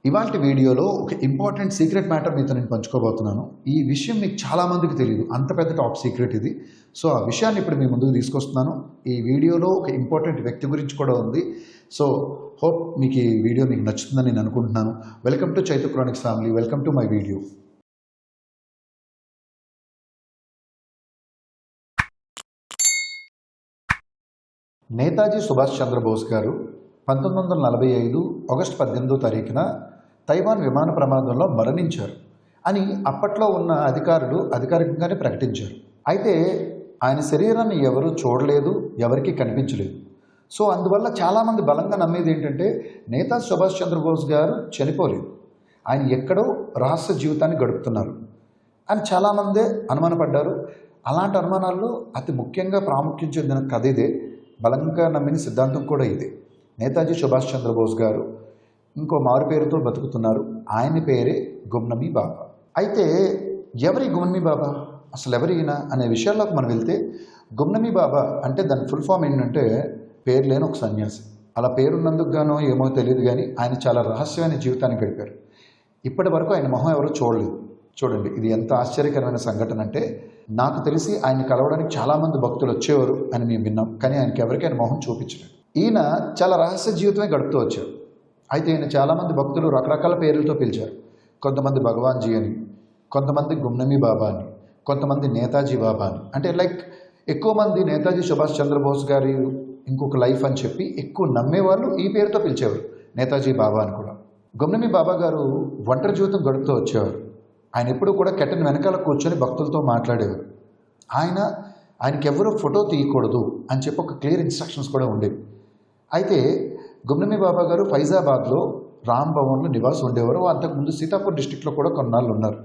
ఇవాల్టి వీడియోలో ఒక ఇంపార్టెంట్ సీక్రెట్ మ్యాటర్ మీతో నేను పంచుకోబోతున్నాను. ఈ విషయం మీకు చాలామందికి తెలియదు, అంత పెద్ద టాప్ సీక్రెట్ ఇది. సో ఆ విషయాన్ని ఇప్పుడు మీ ముందుకు తీసుకొస్తున్నాను. ఈ వీడియోలో ఒక ఇంపార్టెంట్ వ్యక్తి గురించి కూడా ఉంది. సో హోప్ మీకు ఈ వీడియో మీకు నచ్చుతుందని నేను అనుకుంటున్నాను. Welcome to Chaitu chronicles family, welcome to my video. Netaji Subhash Chandrabose గారు 1945 ఆగస్టు 18వ తారీఖున తైవాన్ విమాన ప్రమాదంలో మరణించారు అని అప్పట్లో ఉన్న అధికారులు అధికారికంగానే ప్రకటించారు. అయితే ఆయన శరీరాన్ని ఎవరూ చూడలేదు, ఎవరికీ కనిపించలేదు. సో అందువల్ల చాలామంది బలంగా నమ్మేది ఏంటంటే నేతాజీ సుభాష్ చంద్రబోస్ గారు చనిపోలేదు, ఆయన ఎక్కడో రహస్య జీవితాన్ని గడుపుతున్నారు అని చాలామందే అనుమానపడ్డారు. అలాంటి అనుమానాల్లో అతి ముఖ్యంగా ప్రాముఖ్యం చెందిన కథ ఇదే, బలంగా నమ్మిన సిద్ధాంతం కూడా ఇదే. నేతాజీ సుభాష్ చంద్రబోస్ గారు ఇంకో మారు పేరుతో బతుకుతున్నారు. ఆయన పేరే గుమ్నమీ బాబా. అయితే ఎవరి గుమ్నమీ బాబా, అసలు ఎవరి ఈయన అనే విషయాల్లోకి మనం వెళ్తే, గుమ్నమీ బాబా అంటే దాని ఫుల్ ఫామ్ ఏంటంటే పేరు లేని ఒక సన్యాసి. అలా పేరున్నందుకు గానో ఏమో తెలియదు, కానీ ఆయన చాలా రహస్యమైన జీవితాన్ని గడిపారు. ఇప్పటి వరకు ఆయన మొహం ఎవరూ చూడలేదు. చూడండి, ఇది ఎంత ఆశ్చర్యకరమైన సంఘటన అంటే, నాకు తెలిసి ఆయన కలవడానికి చాలామంది భక్తులు వచ్చేవారు అని మేము విన్నాం, కానీ ఆయనకి ఎవరికి ఆయన మొహం చూపించలేదు. ఈయన చాలా రహస్య జీవితమే గడుపుతూ వచ్చారు. అయితే ఈయన చాలామంది భక్తులు రకరకాల పేర్లతో పిలిచారు. కొంతమంది భగవాన్జీ అని, కొంతమంది గుమ్నమీ బాబా అని, కొంతమంది నేతాజీ బాబా అని. అంటే లైక్ ఎక్కువ మంది నేతాజీ సుభాష్ చంద్రబోస్ గారి ఇంకొక లైఫ్ అని చెప్పి ఎక్కువ నమ్మేవాళ్ళు ఈ పేరుతో పిలిచేవారు, నేతాజీ బాబా అని కూడా. గుమ్నమీ బాబా గారు ఒంటరి జీవితం గడుపుతూ వచ్చేవారు. ఆయన ఎప్పుడూ కూడా కెటన్ వెనకాల కూర్చొని భక్తులతో మాట్లాడేవారు. ఆయనకి ఎవరూ ఫోటో తీయకూడదు అని చెప్పి ఒక క్లియర్ ఇన్స్ట్రక్షన్స్ కూడా ఉండేవి. అయితే గుమ్నమీ బాబా గారు ఫైజాబాద్లో రామ్ భవన్లో నివాసం ఉండేవారు. అంతకుముందు సీతాపూర్ డిస్టిక్లో కూడా కొన్నాళ్ళు ఉన్నారు.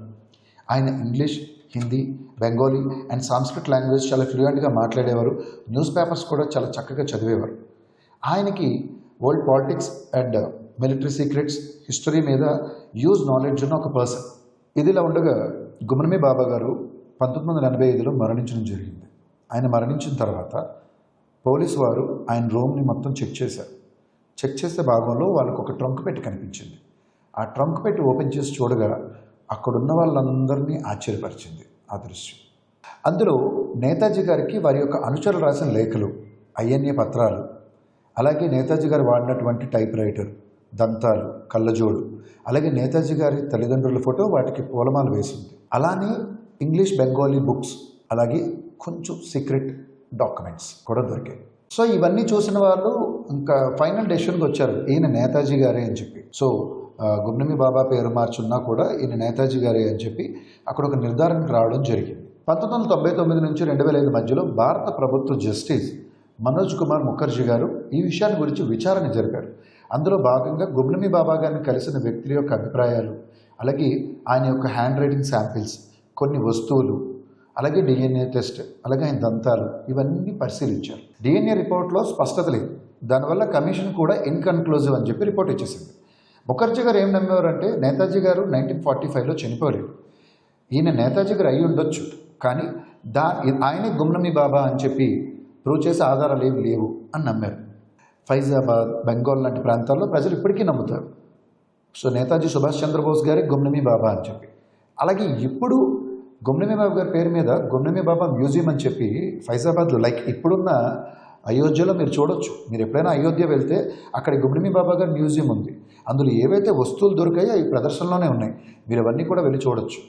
ఆయన English, Hindi, Bengali and Sanskrit language చాలా ఫ్లూయెంట్గా మాట్లాడేవారు. న్యూస్ పేపర్స్ కూడా చాలా చక్కగా చదివేవారు. ఆయనకి world politics and military secrets, history మీద హ్యూజ్ నాలెడ్జ్ ఉన్న ఒక పర్సన్. ఇదిలా ఉండగా గుమ్నమీ బాబా గారు 1985లో మరణించడం జరిగింది. ఆయన మరణించిన తర్వాత పోలీసు వారు ఆయన రూమ్ని మొత్తం చెక్ చేశారు. చెక్ చేసే భాగంలో వాళ్ళకు ఒక ట్రంక్ పెట్టి కనిపించింది. ఆ ట్రంక్ పెట్టి ఓపెన్ చేసి చూడగా అక్కడున్న వాళ్ళందరినీ ఆశ్చర్యపరిచింది ఆ దృశ్యం. అందులో నేతాజీ గారికి వారి యొక్క అనుచరులు రాసిన లేఖలు, ఐఎన్ఏ పత్రాలు, అలాగే నేతాజీ గారు వాడినటువంటి టైప్ రైటర్, దంతాలు, కళ్ళజోడు, అలాగే నేతాజీ గారి తల్లిదండ్రుల ఫోటో వాటికి పూలమాల వేసింది. అలానే ఇంగ్లీష్, బెంగాలీ బుక్స్, అలాగే కొంచెం సీక్రెట్ డాక్యుమెంట్స్ కూడా దొరికాయి. సో ఇవన్నీ చూసిన వాళ్ళు ఇంకా ఫైనల్ డెసిషన్కి వచ్చారు, ఈయన నేతాజీ గారే అని చెప్పి. సో గుమ్నమీ బాబా పేరు మార్చున్నా కూడా ఈయన నేతాజీ గారే అని చెప్పి అక్కడ ఒక నిర్ధారణకు రావడం జరిగింది. 1999 నుంచి 2005 మధ్యలో భారత ప్రభుత్వ జస్టిస్ మనోజ్ కుమార్ ముఖర్జీ గారు ఈ విషయాన్ని గురించి విచారణ జరిపారు. అందులో భాగంగా గుమ్నమీ బాబా గారిని కలిసిన వ్యక్తుల యొక్క అభిప్రాయాలు, అలాగే ఆయన యొక్క హ్యాండ్ రైటింగ్ శాంపిల్స్, కొన్ని వస్తువులు, అలాగే డిఎన్ఏ టెస్ట్, అలాగే ఆయన దంతాలు, ఇవన్నీ పరిశీలించారు. డిఎన్ఏ రిపోర్ట్లో స్పష్టత లేదు. దానివల్ల కమిషన్ కూడా ఇన్కన్క్లూజివ్ అని చెప్పి రిపోర్ట్ ఇచ్చేసింది. ముఖర్జీ గారు ఏం నమ్మేవారంటే నేతాజీ గారు 1945లో చనిపోలేదు, ఈయన నేతాజీ గారు అయి ఉండొచ్చు, కానీ ఆయనే గుమ్నమీ బాబా అని చెప్పి ప్రూవ్ చేసే ఆధారాలు ఏమి లేవు అని నమ్మారు. ఫైజాబాద్, బెంగాల్ లాంటి ప్రాంతాల్లో ప్రజలు ఇప్పటికీ నమ్ముతారు. సో నేతాజీ సుభాష్ చంద్రబోస్ గారి గుమ్నమీ బాబా అని చెప్పి. అలాగే ఇప్పుడు గుమ్నమీ బాబా గారి పేరు మీద గుమ్నమీ బాబా మ్యూజియం అని చెప్పి ఫైజాబాద్లో, లైక్ ఇప్పుడున్న అయోధ్యలో మీరు చూడొచ్చు. మీరు ఎప్పుడైనా అయోధ్య వెళ్తే అక్కడ గుమ్నమీ బాబా గారి మ్యూజియం ఉంది. అందులో ఏవైతే వస్తువులు దొరికాయో అవి ప్రదర్శనలోనే ఉన్నాయి. మీరు అవన్నీ కూడా వెళ్ళి చూడొచ్చు.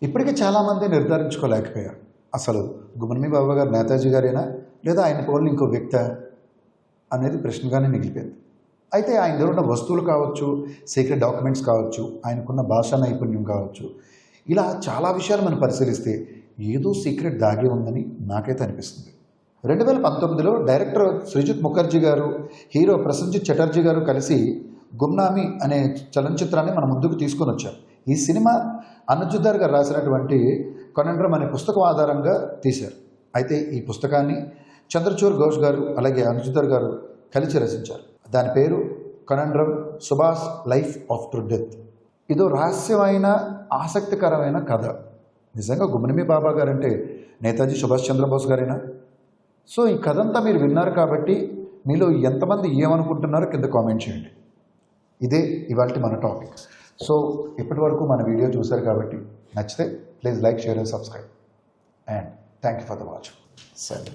ఇప్పటికీ చాలామంది నిర్ధారించుకోలేకపోయారు, అసలు గుమ్నమీ బాబా గారు నేతాజీ గారేనా లేదా ఆయన పోలిన ఇంకో వ్యక్తి అనేది ప్రశ్నగానే మిగిలిపోయింది. అయితే ఆయన దగ్గర ఉన్న వస్తువులు కావచ్చు, సీక్రెట్ డాక్యుమెంట్స్ కావచ్చు, ఆయనకున్న భాషా నైపుణ్యం కావచ్చు, ఇలా చాలా విషయాలు మనం పరిశీలిస్తే ఏదో సీక్రెట్ దాగి ఉందని నాకైతే అనిపిస్తుంది. 2019లో డైరెక్టర్ శ్రీజిత్ ముఖర్జీ గారు, హీరో ప్రసెన్జిత్ చటర్జీ గారు కలిసి గుమ్నామీ అనే చలనచిత్రాన్ని మన ముందుకు తీసుకొని వచ్చారు. ఈ సినిమా అనుజుద్దర్ గారు రాసినటువంటి కొనండ్రం అనే పుస్తకం ఆధారంగా తీశారు. అయితే ఈ పుస్తకాన్ని చంద్రచూడ్ ఘోష్ గారు అలాగే అనుజుద్దర్ గారు కలిసి రచించారు. దాని పేరు కొనండ్రం సుభాష్ లైఫ్ ఆఫ్టర్ డెత్. ఇదో రహస్యమైన ఆసక్తికరమైన కథ. నిజంగా గుమ్నమీ బాబా గారంటే నేతాజీ సుభాష్ చంద్రబోస్ గారేనా? సో ఈ కథ అంతా మీరు విన్నారు కాబట్టి మీలో ఎంతమంది ఏమనుకుంటున్నారో కింద కామెంట్ చేయండి. ఇదే ఇవాల్టి మన టాపిక్. సో ఇప్పటి వరకు మన వీడియో చూశారు కాబట్టి నచ్చితే please like, share and subscribe. And thank you for the watch. సరే.